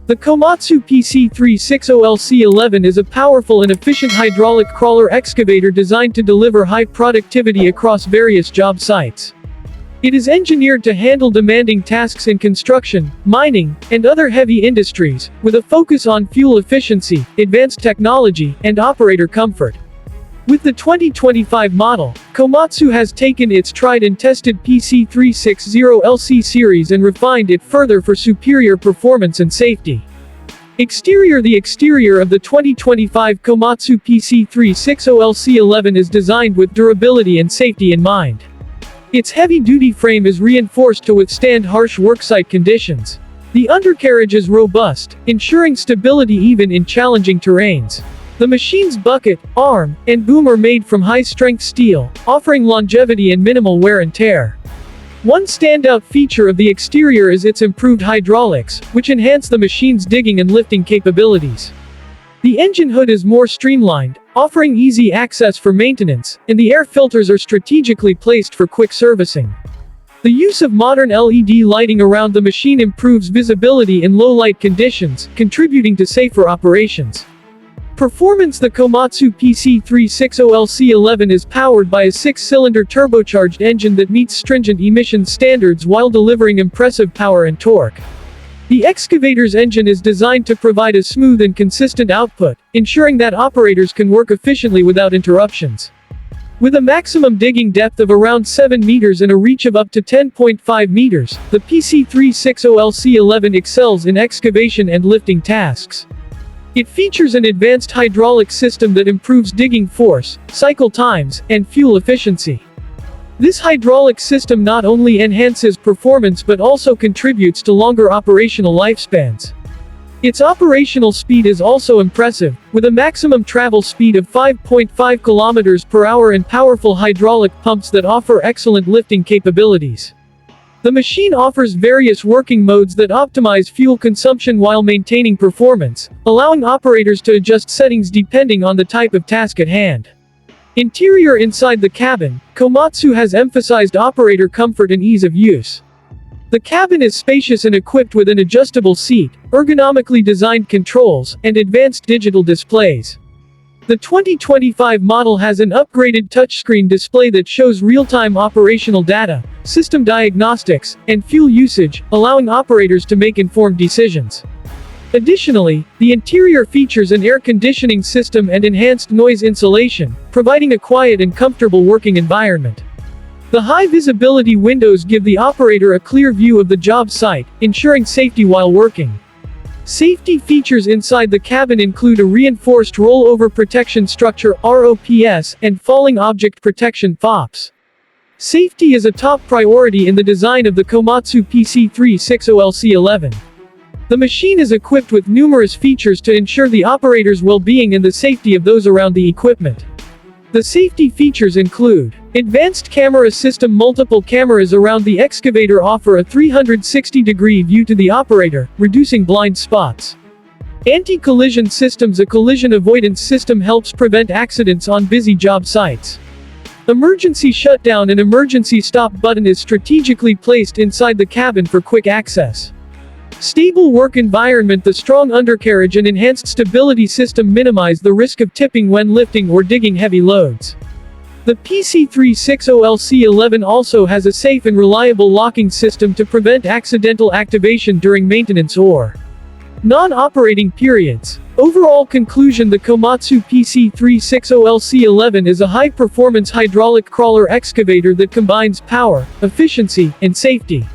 The Komatsu PC360LC-11 is a powerful and efficient hydraulic crawler excavator designed to deliver high productivity across various job sites. It is engineered to handle demanding tasks in construction, mining, and other heavy industries, with a focus on fuel efficiency, advanced technology, and operator comfort. With the 2025 model, Komatsu has taken its tried and tested PC360LC series and refined it further for superior performance and safety. Exterior: the exterior of the 2025 Komatsu PC360LC-11 is designed with durability and safety in mind. Its heavy-duty frame is reinforced to withstand harsh worksite conditions. The undercarriage is robust, ensuring stability even in challenging terrains. The machine's bucket, arm, and boom are made from high-strength steel, offering longevity and minimal wear and tear. One standout feature of the exterior is its improved hydraulics, which enhance the machine's digging and lifting capabilities. The engine hood is more streamlined, offering easy access for maintenance, and the air filters are strategically placed for quick servicing. The use of modern LED lighting around the machine improves visibility in low-light conditions, contributing to safer operations. Performance: the Komatsu PC360LC-11 is powered by a 6-cylinder turbocharged engine that meets stringent emissions standards while delivering impressive power and torque. The excavator's engine is designed to provide a smooth and consistent output, ensuring that operators can work efficiently without interruptions. With a maximum digging depth of around 7 meters and a reach of up to 10.5 meters, the PC360LC-11 excels in excavation and lifting tasks. It features an advanced hydraulic system that improves digging force, cycle times, and fuel efficiency. This hydraulic system not only enhances performance but also contributes to longer operational lifespans. Its operational speed is also impressive, with a maximum travel speed of 5.5 kilometers per hour and powerful hydraulic pumps that offer excellent lifting capabilities. The machine offers various working modes that optimize fuel consumption while maintaining performance, allowing operators to adjust settings depending on the type of task at hand. Interior: inside the cabin, Komatsu has emphasized operator comfort and ease of use. The cabin is spacious and equipped with an adjustable seat, ergonomically designed controls, and advanced digital displays. The 2025 model has an upgraded touchscreen display that shows real-time operational data, system diagnostics, and fuel usage, allowing operators to make informed decisions. Additionally, the interior features an air conditioning system and enhanced noise insulation, providing a quiet and comfortable working environment. The high-visibility windows give the operator a clear view of the job site, ensuring safety while working. Safety features inside the cabin include a reinforced rollover protection structure (ROPS) and falling object protection (FOPS). Safety is a top priority in the design of the Komatsu PC360LC-11. The machine is equipped with numerous features to ensure the operator's well-being and the safety of those around the equipment. The safety features include advanced camera system. Multiple cameras around the excavator offer a 360-degree view to the operator, reducing blind spots. Anti-collision systems. A collision avoidance system helps prevent accidents on busy job sites. Emergency shutdown. An emergency stop button is strategically placed inside the cabin for quick access. Stable work environment. The strong undercarriage and enhanced stability system minimize the risk of tipping when lifting or digging heavy loads. The PC360LC-11 also has a safe and reliable locking system to prevent accidental activation during maintenance or non-operating periods. Overall conclusion: the Komatsu PC360LC-11 is a high-performance hydraulic crawler excavator that combines power, efficiency, and safety.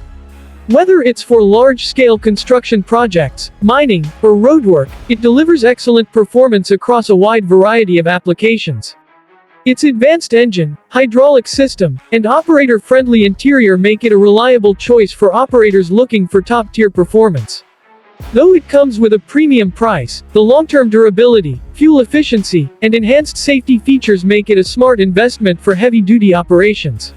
Whether it's for large-scale construction projects, mining, or roadwork, it delivers excellent performance across a wide variety of applications. Its advanced engine, hydraulic system, and operator-friendly interior make it a reliable choice for operators looking for top-tier performance. Though it comes with a premium price, the long-term durability, fuel efficiency, and enhanced safety features make it a smart investment for heavy-duty operations.